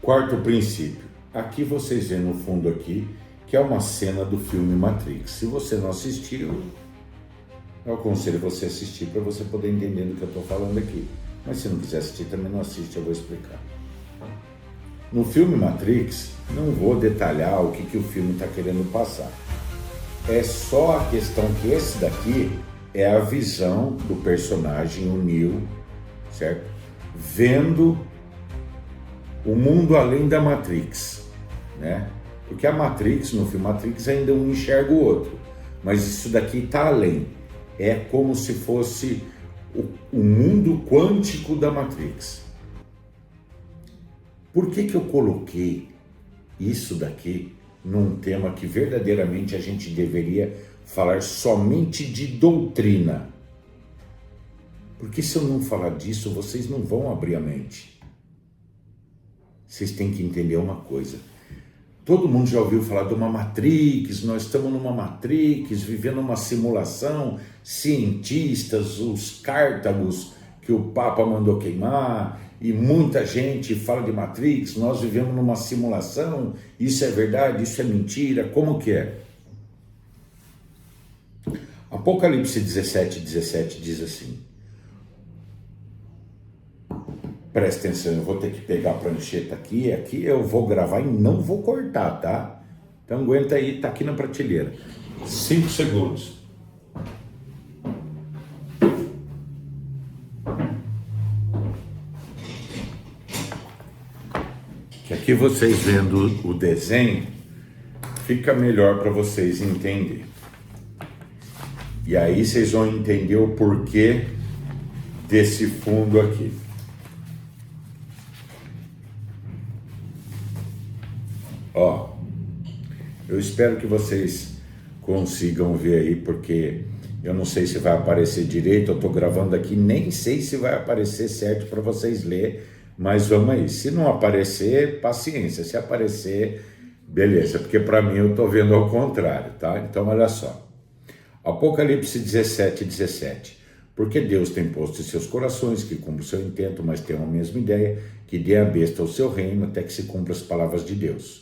Quarto princípio. Aqui vocês veem no fundo aqui, que é uma cena do filme Matrix. Se você não assistiu, eu aconselho você a assistir para você poder entender do que eu estou falando aqui. Mas se não quiser assistir, também não assiste, eu vou explicar. No filme Matrix, não vou detalhar o que o filme está querendo passar. É só a questão que esse daqui é a visão do personagem, o Neo, certo? Vendo o mundo além da Matrix, né? Porque a Matrix, no filme Matrix, ainda um enxerga o outro. Mas isso daqui está além. É como se fosse o mundo quântico da Matrix. Por que eu coloquei isso daqui num tema que verdadeiramente a gente deveria falar somente de doutrina? Porque se eu não falar disso, vocês não vão abrir a mente. Vocês têm que entender uma coisa. Todo mundo já ouviu falar de uma Matrix, nós estamos numa Matrix, vivendo uma simulação, cientistas, os cártagos que o Papa mandou queimar, e muita gente fala de Matrix, nós vivemos numa simulação, isso é verdade, isso é mentira, como que é? Apocalipse 17 diz assim, presta atenção, eu vou ter que pegar a prancheta aqui eu vou gravar e não vou cortar, tá? Então aguenta aí, tá aqui na prateleira. 5 segundos. Que aqui vocês vendo o desenho, fica melhor para vocês entenderem. E aí vocês vão entender o porquê desse fundo aqui. Ó, eu espero que vocês consigam ver aí, porque eu não sei se vai aparecer direito, eu tô gravando aqui, nem sei se vai aparecer certo para vocês lerem, mas vamos aí. Se não aparecer, paciência, se aparecer, beleza, porque para mim eu tô vendo ao contrário, tá? Então olha só, Apocalipse 17. Porque Deus tem posto em seus corações que cumpra o seu intento, mas tem a mesma ideia, que dê a besta ao seu reino até que se cumpra as palavras de Deus.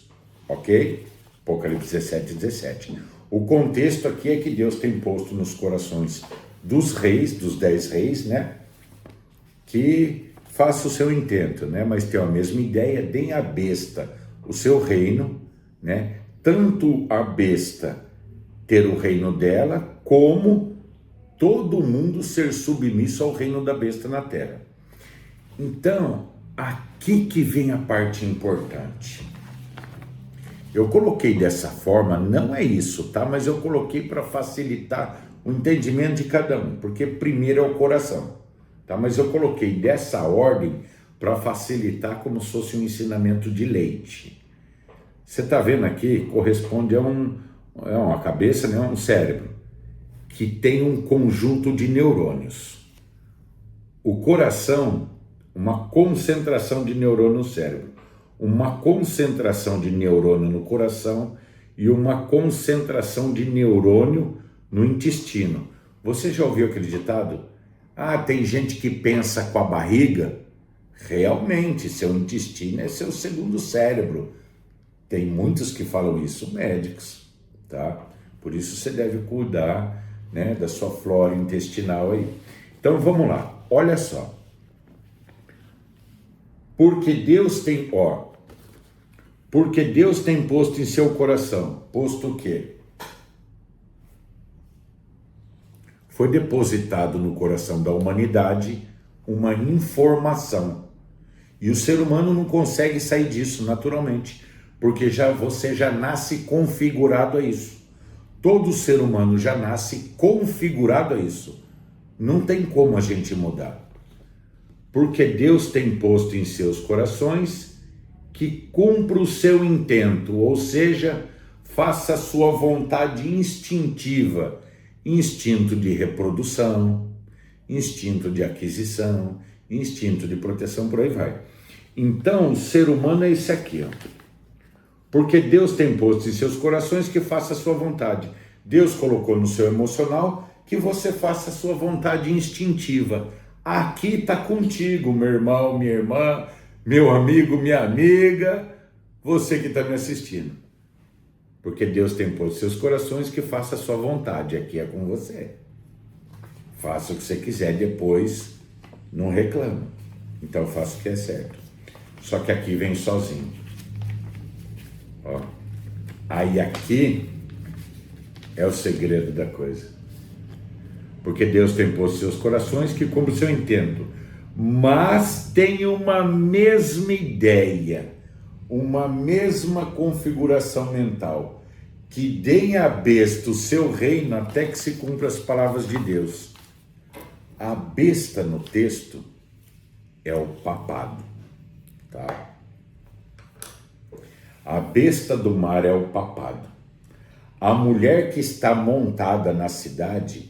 Ok? Apocalipse 17. O contexto aqui é que Deus tem posto nos corações dos reis, dos 10 reis, né? Que faça o seu intento, né? Mas tem a mesma ideia, deem a besta o seu reino, né? Tanto a besta ter o reino dela, como todo mundo ser submisso ao reino da besta na terra. Então, aqui que vem a parte importante. Eu coloquei dessa forma, não é isso, tá? Mas eu coloquei para facilitar o entendimento de cada um, porque primeiro é o coração, tá? Mas eu coloquei dessa ordem para facilitar como se fosse um ensinamento de leite. Você tá vendo aqui, corresponde a uma cabeça, né? Um cérebro, que tem um conjunto de neurônios. O coração, uma concentração de neurônio no cérebro. Uma concentração de neurônio no coração e uma concentração de neurônio no intestino. Você já ouviu aquele ditado? Ah, tem gente que pensa com a barriga. Realmente, seu intestino é seu segundo cérebro. Tem muitos que falam isso, médicos, tá? Por isso você deve cuidar, né, da sua flora intestinal aí. Então vamos lá, olha só. Porque Deus tem posto em seu coração, posto o quê? Foi depositado no coração da humanidade uma informação. E o ser humano não consegue sair disso naturalmente, porque você já nasce configurado a isso. Todo ser humano já nasce configurado a isso. Não tem como a gente mudar. Porque Deus tem posto em seus corações que cumpra o seu intento, ou seja, faça a sua vontade instintiva, instinto de reprodução, instinto de aquisição, instinto de proteção, por aí vai. Então, o ser humano é esse aqui, ó. Porque Deus tem posto em seus corações que faça a sua vontade. Deus colocou no seu emocional que você faça a sua vontade instintiva. Aqui está contigo, meu irmão, minha irmã, meu amigo, minha amiga, você que está me assistindo. Porque Deus tem posto seus corações que faça a sua vontade, aqui é com você. Faça o que você quiser, depois não reclama. Então faça o que é certo. Só que aqui vem sozinho. Ó. Aí aqui é o segredo da coisa. Porque Deus tem posto seus corações que cumpram o seu intento, mas tem uma mesma ideia, uma mesma configuração mental, que deem à besta o seu reino até que se cumpra as palavras de Deus. A besta no texto é o papado, tá? A besta do mar é o papado. A mulher que está montada na cidade,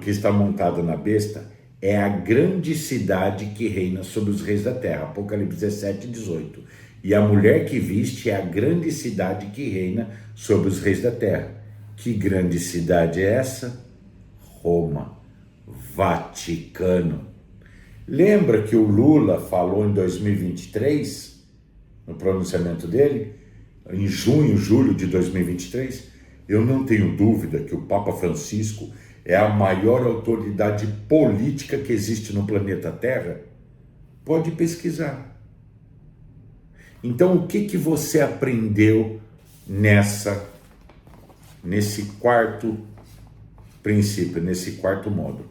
que está montada na besta, é a grande cidade que reina sobre os reis da terra. Apocalipse 17, 18. E a mulher que viste é a grande cidade que reina sobre os reis da terra. Que grande cidade é essa? Roma, Vaticano. Lembra que o Lula falou em 2023, no pronunciamento dele, em junho, julho de 2023, eu não tenho dúvida que o Papa Francisco é a maior autoridade política que existe no planeta Terra? Pode pesquisar. Então, o que você aprendeu nesse quarto princípio, nesse quarto modo?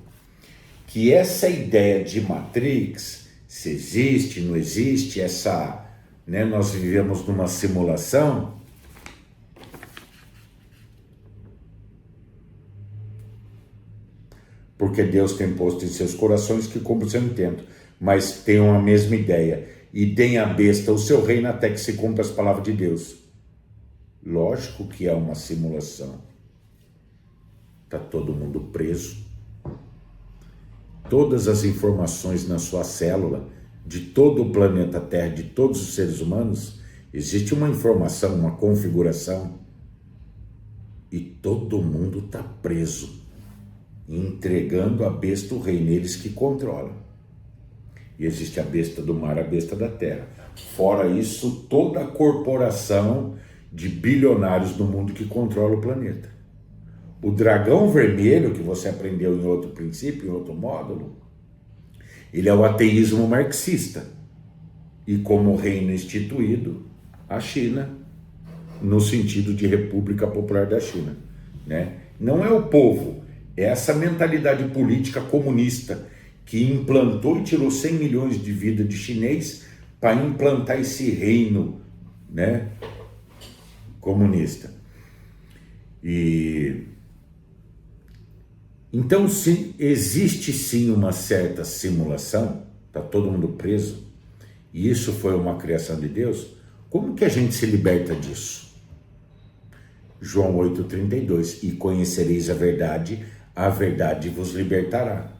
Que essa ideia de Matrix, se existe, não existe, nós vivemos numa simulação. Porque Deus tem posto em seus corações que cumpram o seu intento, mas tenham a mesma ideia, e deem à besta o seu reino até que se cumpra as palavras de Deus. Lógico que é uma simulação. Está todo mundo preso. Todas as informações na sua célula, de todo o planeta Terra, de todos os seres humanos, existe uma informação, uma configuração, e todo mundo está preso, entregando a besta o reino, eles que controlam. E existe a besta do mar, a besta da terra. Fora isso, toda a corporação de bilionários do mundo que controla o planeta. O dragão vermelho, que você aprendeu em outro princípio, em outro módulo, ele é o ateísmo marxista. E como reino instituído, a China, no sentido de República Popular da China, né? Não é o povo, é essa mentalidade política comunista que implantou e tirou 100 milhões de vidas de chinês para implantar esse reino, né, comunista. E então, sim, existe sim uma certa simulação, está todo mundo preso, e isso foi uma criação de Deus. Como que a gente se liberta disso? João 8,32, e conhecereis a verdade vos libertará.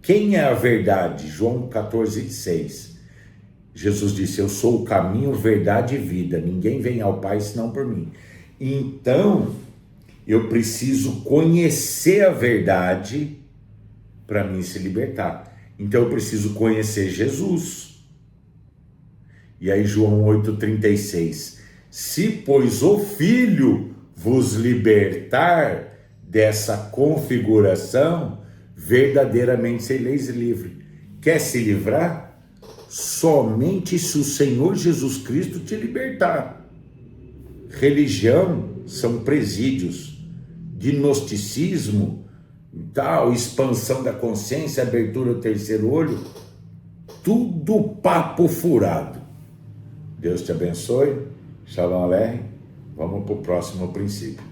Quem é a verdade? João 14,6. Jesus disse, eu sou o caminho, verdade e vida, ninguém vem ao Pai senão por mim. Então, eu preciso conhecer a verdade para mim se libertar. Então, eu preciso conhecer Jesus. E aí, João 8,36. Se, pois, o Filho vos libertar dessa configuração, verdadeiramente sereis livre. Quer se livrar? Somente se o Senhor Jesus Cristo te libertar. Religião são presídios, gnosticismo, tal, expansão da consciência, abertura do terceiro olho, tudo papo furado. Deus te abençoe. Shalom Aleichem. Vamos para o próximo princípio.